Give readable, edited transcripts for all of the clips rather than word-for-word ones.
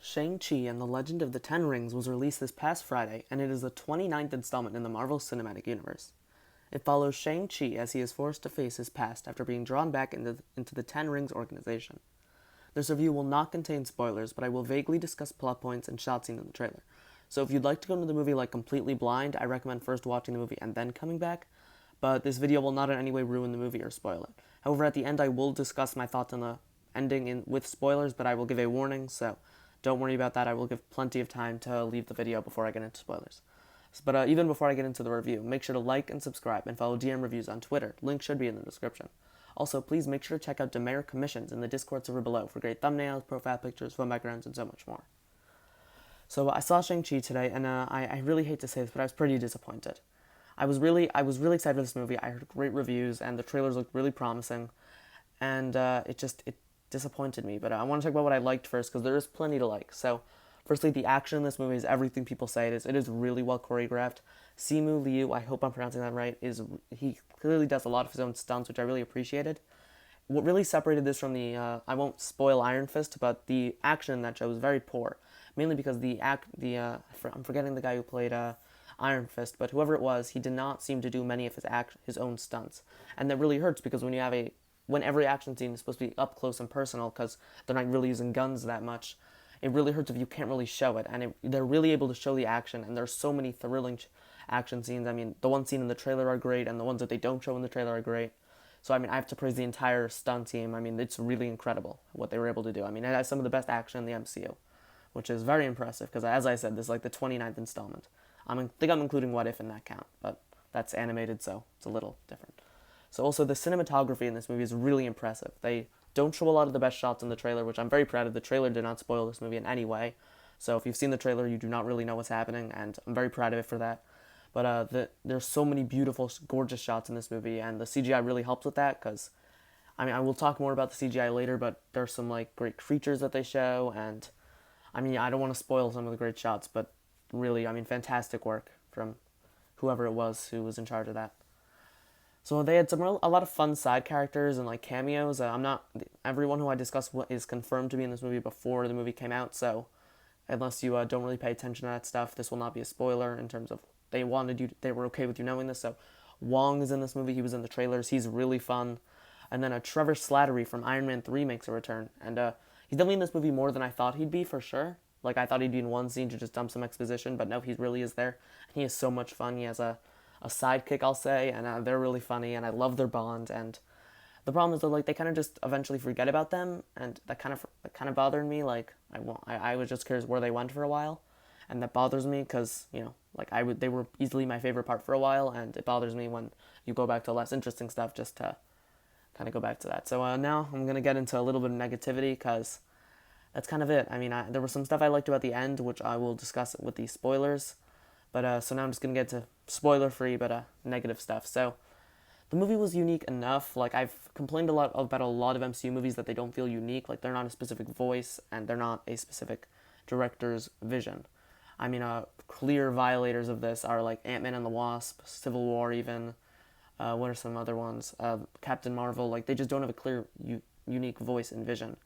Shang Chi and the Legend of the Ten Rings was released this past Friday, and it is the 29th installment in the Marvel Cinematic Universe. It follows Shang Chi as he is forced to face his past after being drawn back into the Ten Rings organization. This review will not contain spoilers, but I will vaguely discuss plot points and shot scenes in the trailer. So if you'd like to go into the movie like completely blind, I recommend first watching the movie and then coming back, but this video will not in any way ruin the movie or spoil it. However, at the end I will discuss my thoughts on the ending with spoilers, but I will give a warning, so don't worry about that. I will give plenty of time to leave the video before I get into spoilers. But even before I get into the review, make sure to like and subscribe and follow DM Reviews on Twitter. Link should be in the description. Also, please make sure to check out Demare Commissions in the Discord server below for great thumbnails, profile pictures, phone backgrounds, and so much more. So I saw Shang-Chi today, and I really hate to say this, but I was pretty disappointed. I was really excited for this movie. I heard great reviews, and the trailers looked really promising, and it disappointed me. But I want to talk about what I liked first, because there is plenty to like. So, firstly, the action in this movie is everything people say it is. It is really well choreographed. Simu Liu, I hope I'm pronouncing that right, he clearly does a lot of his own stunts, which I really appreciated. What really separated this from I won't spoil Iron Fist, but the action in that show was very poor. Mainly because I'm forgetting the guy who played Iron Fist, but whoever it was, he did not seem to do many of his own stunts. And that really hurts, because when every action scene is supposed to be up close and personal, because they're not really using guns that much, it really hurts if you can't really show it. And they're really able to show the action, and there's so many thrilling action scenes. I mean, the one scene in the trailer are great, and the ones that they don't show in the trailer are great. So, I mean, I have to praise the entire stunt team. I mean, it's really incredible what they were able to do. I mean, it has some of the best action in the MCU, which is very impressive, because, as I said, this is like the 29th installment. I think I'm including What If in that count, but that's animated, so it's a little different. So also, the cinematography in this movie is really impressive. They don't show a lot of the best shots in the trailer, which I'm very proud of. The trailer did not spoil this movie in any way. So if you've seen the trailer, you do not really know what's happening, and I'm very proud of it for that. But there's so many beautiful, gorgeous shots in this movie, and the CGI really helps with that, because, I mean, I will talk more about the CGI later, but there's some, like, great creatures that they show, and, I mean, I don't want to spoil some of the great shots, but really, I mean, fantastic work from whoever it was who was in charge of that. So they had a lot of fun side characters and like cameos. Everyone who I discussed is confirmed to be in this movie before the movie came out. So unless you don't really pay attention to that stuff, this will not be a spoiler in terms of they were okay with you knowing this. So Wong is in this movie. He was in the trailers. He's really fun. And then Trevor Slattery from Iron Man 3 makes a return. And he's definitely in this movie more than I thought he'd be, for sure. Like, I thought he'd be in one scene to just dump some exposition, but no, he really is there. And he is so much fun. He has a sidekick, I'll say, and they're really funny, and I love their bond. And the problem is, though, like, they kind of just eventually forget about them, and that kind of bothered me. Like, I was just curious where they went for a while, and that bothers me, because, you know, like, they were easily my favorite part for a while, and it bothers me when you go back to less interesting stuff just to kind of go back to that. So now I'm gonna get into a little bit of negativity, because that's kind of it. I mean, there was some stuff I liked about the end, which I will discuss with the spoilers. But so now I'm just going to get to spoiler-free, but negative stuff. So the movie was unique enough. Like, I've complained about a lot of MCU movies that they don't feel unique. Like, they're not a specific voice, and they're not a specific director's vision. I mean, clear violators of this are, like, Ant-Man and the Wasp, Civil War even. What are some other ones? Captain Marvel. Like, they just don't have a clear, unique voice and vision.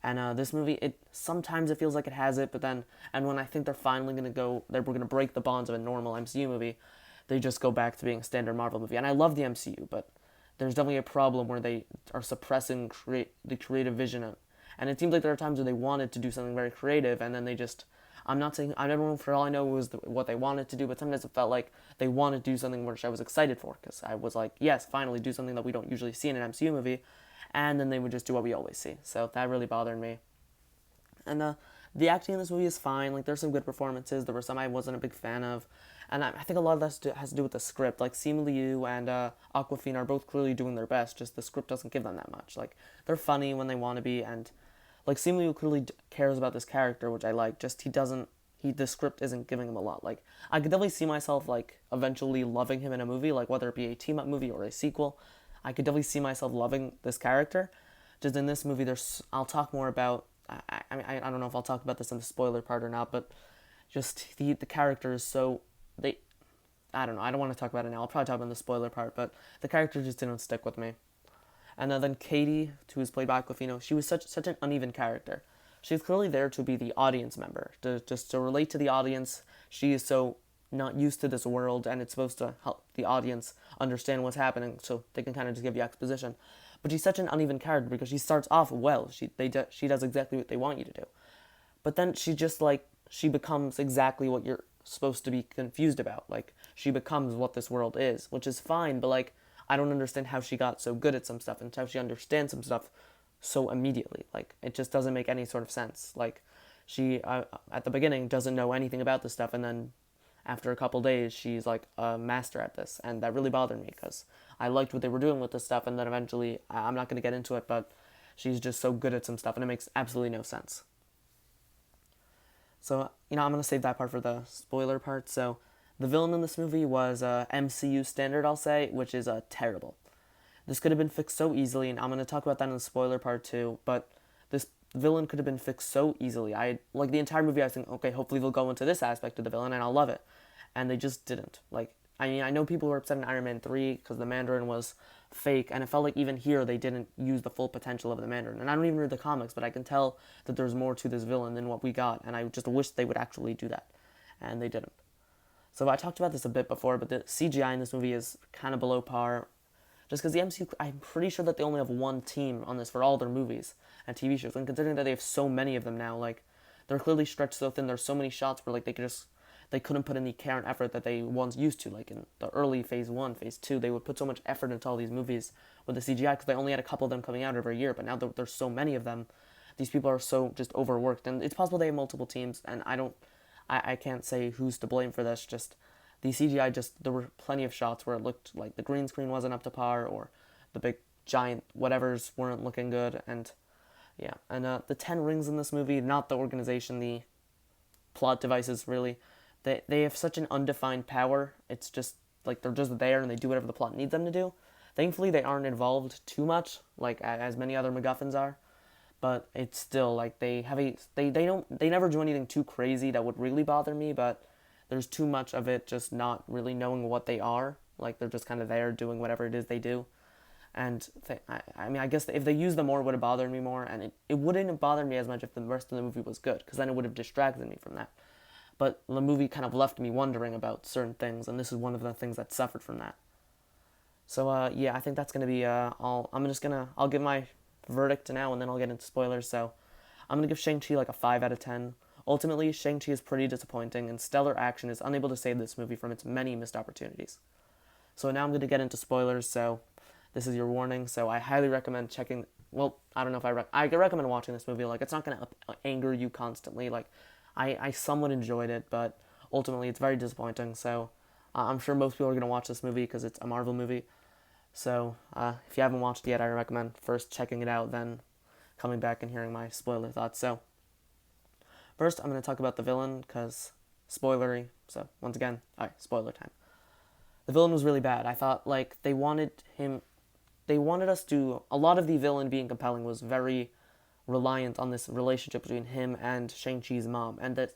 And this movie, sometimes it feels like it has it, but then, and when I think they're finally we're going to break the bonds of a normal MCU movie, they just go back to being a standard Marvel movie. And I love the MCU, but there's definitely a problem where they are suppressing the creative vision. And it seems like there are times where they wanted to do something very creative, and then they just, I'm not saying, I never, for all I know, was what they wanted to do, but sometimes it felt like they wanted to do something which I was excited for, because I was like, yes, finally, do something that we don't usually see in an MCU movie. And then they would just do what we always see. So that really bothered me. And the acting in this movie is fine. Like, there's some good performances. There were some I wasn't a big fan of. And I think a lot of that has to do with the script. Like, Simu Liu and Awkwafina are both clearly doing their best. Just the script doesn't give them that much. Like, they're funny when they want to be. And, like, Simu Liu clearly cares about this character, which I like. Just the script isn't giving him a lot. Like, I could definitely see myself, like, eventually loving him in a movie. Like, whether it be a team-up movie or a sequel. I could definitely see myself loving this character. Just in this movie, I'll talk more about, I don't know if I'll talk about this in the spoiler part or not, but just the character is so, I don't know, I don't want to talk about it now. I'll probably talk about in the spoiler part, but the character just didn't stick with me. And then Katie, who was played by Awkwafina, she was such an uneven character. she's clearly there to be the audience member, just to relate to the audience. She is so not used to this world, and it's supposed to help the audience understand what's happening, so they can kind of just give you exposition. But she's such an uneven character because she starts off well. She does exactly what they want you to do, but then she becomes exactly what you're supposed to be confused about. Like, she becomes what this world is, which is fine, but like, I don't understand how she got so good at some stuff and how she understands some stuff so immediately. Like, it just doesn't make any sort of sense. Like, she at the beginning doesn't know anything about this stuff, and then after a couple days she's like a master at this, and that really bothered me because I liked what they were doing with this stuff, and then eventually, I'm not going to get into it, but she's just so good at some stuff and it makes absolutely no sense. So, I'm going to save that part for the spoiler part. So, the villain in this movie was MCU standard, I'll say, which is terrible. This could have been fixed so easily, and I'm going to talk about that in the spoiler part too, but this villain could have been fixed so easily. Like, the entire movie, I was thinking, okay, hopefully they'll go into this aspect of the villain, and I'll love it. And they just didn't. Like, I know people were upset in Iron Man 3 because the Mandarin was fake, and it felt like even here they didn't use the full potential of the Mandarin. And I don't even read the comics, but I can tell that there's more to this villain than what we got, and I just wish they would actually do that. And they didn't. So I talked about this a bit before, but the CGI in this movie is kind of below par. Just because the MCU, I'm pretty sure that they only have one team on this for all their movies and TV shows. And considering that they have so many of them now, like, they're clearly stretched so thin. There's so many shots where, like, they couldn't put in the care and effort that they once used to. Like, in the early Phase 1, Phase 2, they would put so much effort into all these movies with the CGI because they only had a couple of them coming out every year. But now there's so many of them, these people are so just overworked. And it's possible they have multiple teams, and I can't say who's to blame for this. Just the CGI, there were plenty of shots where it looked like the green screen wasn't up to par, or the big giant whatevers weren't looking good. And yeah, and the 10 rings in this movie, not the organization, the plot devices, really, they have such an undefined power. It's just like they're just there and they do whatever the plot needs them to do. Thankfully, they aren't involved too much, like as many other MacGuffins are. But it's still like they never do anything too crazy that would really bother me. But there's too much of it just not really knowing what they are. Like, they're just kind of there doing whatever it is they do. And I guess if they used them more, it would have bothered me more, and it wouldn't have bothered me as much if the rest of the movie was good, because then it would have distracted me from that. But the movie kind of left me wondering about certain things, and this is one of the things that suffered from that. So, yeah, I think that's going to be all. I'll give my verdict now, and then I'll get into spoilers. So, I'm going to give Shang-Chi like a 5 out of 10. Ultimately, Shang-Chi is pretty disappointing, and stellar action is unable to save this movie from its many missed opportunities. So now I'm going to get into spoilers, so this is your warning. So I highly recommend checking. Well, I don't know if I recommend watching this movie. Like, it's not going to anger you constantly. Like, I somewhat enjoyed it, but ultimately it's very disappointing. So I'm sure most people are going to watch this movie because it's a Marvel movie. So if you haven't watched it yet, I recommend first checking it out, then coming back and hearing my spoiler thoughts. So first, I'm going to talk about the villain, because spoilery. So once again, alright, spoiler time. The villain was really bad. I thought, like, they wanted us to, a lot of the villain being compelling was very reliant on this relationship between him and Shang-Chi's mom, and that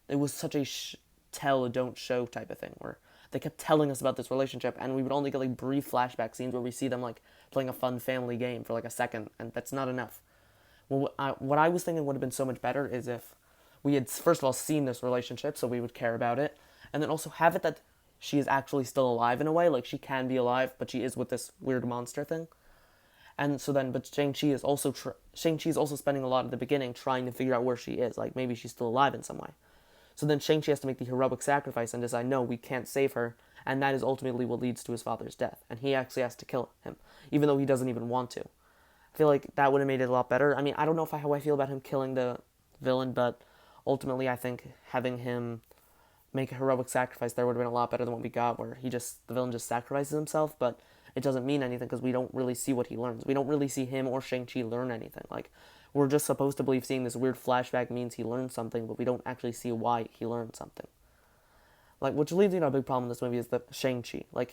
it was such a tell, don't show type of thing, where they kept telling us about this relationship, and we would only get, like, brief flashback scenes where we see them, like, playing a fun family game for, like, a second, and that's not enough. Well, what I was thinking would have been so much better is if we had, first of all, seen this relationship, so we would care about it, and then also have it that she is actually still alive in a way. Like, she can be alive, but she is with this weird monster thing. And so then, but Shang-Chi is also spending a lot of the beginning trying to figure out where she is. Like, maybe she's still alive in some way. So then Shang-Chi has to make the heroic sacrifice and decide, no, we can't save her, and that is ultimately what leads to his father's death. And he actually has to kill him, even though he doesn't even want to. I feel like that would have made it a lot better. I mean, I don't know how I feel about him killing the villain, but ultimately I think having him make a heroic sacrifice there would have been a lot better than what we got, where the villain just sacrifices himself, but it doesn't mean anything because we don't really see what he learns. We don't really see him or Shang-Chi learn anything. Like, we're just supposed to believe seeing this weird flashback means he learned something, but we don't actually see why he learned something. Like, which leads me to a big problem in this movie is the Shang-Chi. Like,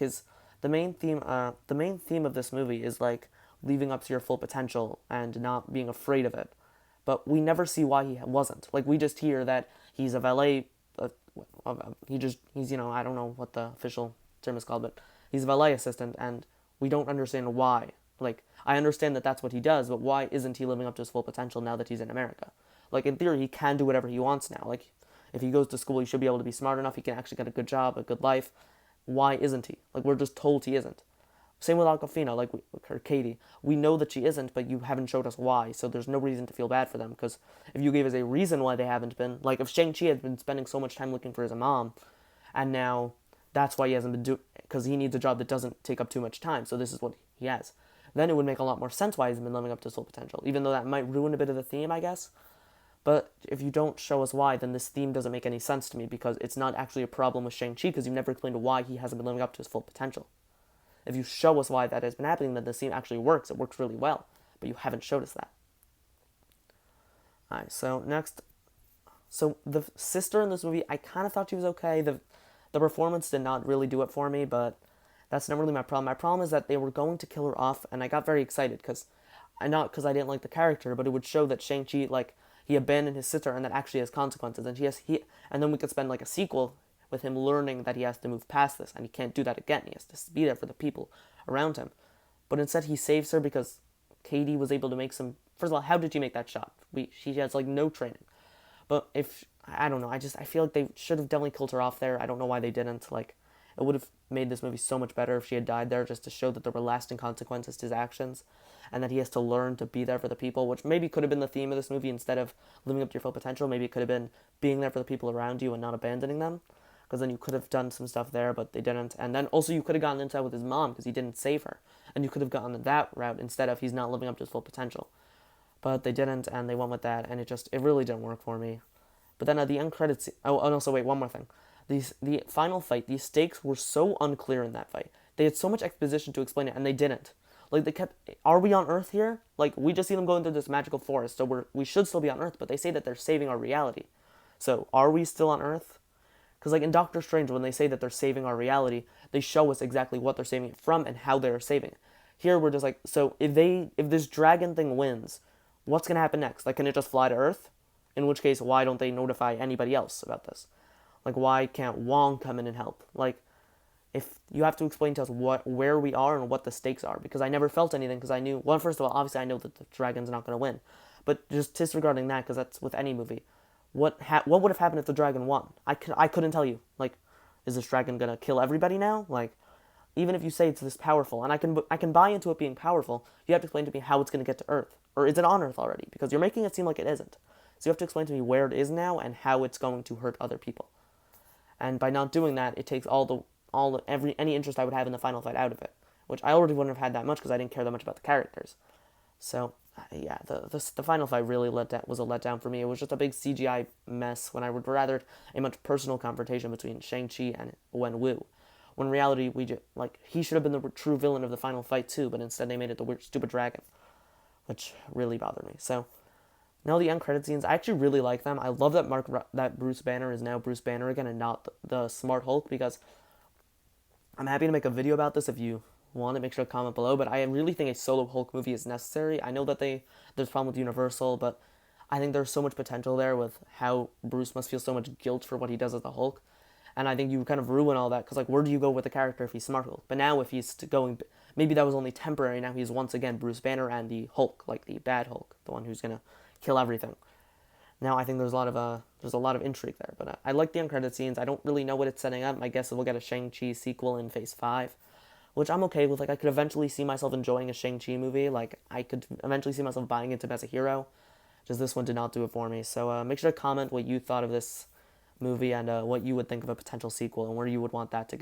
the main theme of this movie is, like, living up to your full potential and not being afraid of it. But we never see why he wasn't. Like, we just hear that he's a valet. He's I don't know what the official term is called, but he's a valet assistant, and we don't understand why. Like, I understand that that's what he does, but why isn't he living up to his full potential now that he's in America? Like, in theory, he can do whatever he wants now. Like, if he goes to school, he should be able to be smart enough. He can actually get a good job, a good life. Why isn't he? Like, we're just told he isn't. Same with Aquafina, like her Katie. We know that she isn't, but you haven't showed us why, so there's no reason to feel bad for them. Because if you gave us a reason why they haven't been, like if Shang-Chi had been spending so much time looking for his mom, and now that's why he hasn't been doing, because he needs a job that doesn't take up too much time, so this is what he has. Then it would make a lot more sense why he's been living up to his full potential, even though that might ruin a bit of the theme, I guess. But if you don't show us why, then this theme doesn't make any sense to me, because it's not actually a problem with Shang-Chi, because you've never explained why he hasn't been living up to his full potential. If you show us why that has been happening, then the scene actually works. It works really well, but you haven't showed us that. Alright, so next. So the sister in this movie, I kind of thought she was okay. The performance did not really do it for me, but that's not really my problem. My problem is that they were going to kill her off, and I got very excited, because not because I didn't like the character, but it would show that Shang-Chi, like, he abandoned his sister, and that actually has consequences, and and then we could spend, like, a sequel with him learning that he has to move past this, and he can't do that again. He has to be there for the people around him. But instead, he saves her because Katie was able to make some. First of all, how did she make that shot? She has like no training. But if I don't know, I feel like they should have definitely killed her off there. I don't know why they didn't. Like, it would have made this movie so much better if she had died there, just to show that there were lasting consequences to his actions, and that he has to learn to be there for the people, which maybe could have been the theme of this movie. Instead of living up to your full potential, maybe it could have been being there for the people around you and not abandoning them, because then you could have done some stuff there, but they didn't. And then also you could have gotten into that with his mom, because he didn't save her, and you could have gotten that route instead of he's not living up to his full potential. But they didn't, and they went with that, and it really didn't work for me. But then at the end credits, oh, and also wait, one more thing. The final fight, these stakes were so unclear in that fight. They had so much exposition to explain it, and they didn't. Like, they kept, are we on Earth here? Like, we just see them going through this magical forest, so we should still be on Earth, but they say that they're saving our reality. So, are we still on Earth? Because, like, in Doctor Strange, when they say that they're saving our reality, they show us exactly what they're saving it from and how they're saving it. Here, we're just like, so if this dragon thing wins, what's going to happen next? Like, can it just fly to Earth? In which case, why don't they notify anybody else about this? Like, why can't Wong come in and help? Like, if you have to explain to us where we are and what the stakes are, because I never felt anything, because I knew, well, first of all, obviously I know that the dragon's not going to win, but just disregarding that, because that's with any movie, what would have happened if the dragon won? I couldn't tell you. Like, is this dragon going to kill everybody now? Like, even if you say it's this powerful, and I can buy into it being powerful, you have to explain to me how it's going to get to Earth, or is it on Earth already? Because you're making it seem like it isn't. So you have to explain to me where it is now and how it's going to hurt other people. And by not doing that, it takes any interest I would have in the final fight out of it, which I already wouldn't have had that much because I didn't care that much about the characters. So yeah, the final fight really was a letdown for me. It was just a big CGI mess when I would rather a much personal confrontation between Shang-Chi and Wenwu. When in reality, he should have been the true villain of the final fight too, but instead they made it the weird, stupid dragon, which really bothered me. So now the end credit scenes, I actually really like them. I love that Bruce Banner is now Bruce Banner again and not the Smart Hulk, because I'm happy to make a video about this if you want it. Make sure to comment below, but I really think a solo Hulk movie is necessary. I know that there's a problem with Universal, but I think there's so much potential there with how Bruce must feel so much guilt for what he does as the Hulk. And I think you kind of ruin all that, because, like, where do you go with the character if he's Smart Hulk? But now if he's going, maybe that was only temporary, now he's once again Bruce Banner and the Hulk, like the bad Hulk, the one who's going to kill everything. Now I think there's a lot of intrigue there, but I like the end credit scenes. I don't really know what it's setting up. I guess we'll get a Shang-Chi sequel in Phase 5, which I'm okay with. Like, I could eventually see myself enjoying a Shang-Chi movie. Like, I could eventually see myself buying into him as a hero. Just this one did not do it for me. So make sure to comment what you thought of this movie and what you would think of a potential sequel and where you would want that to go.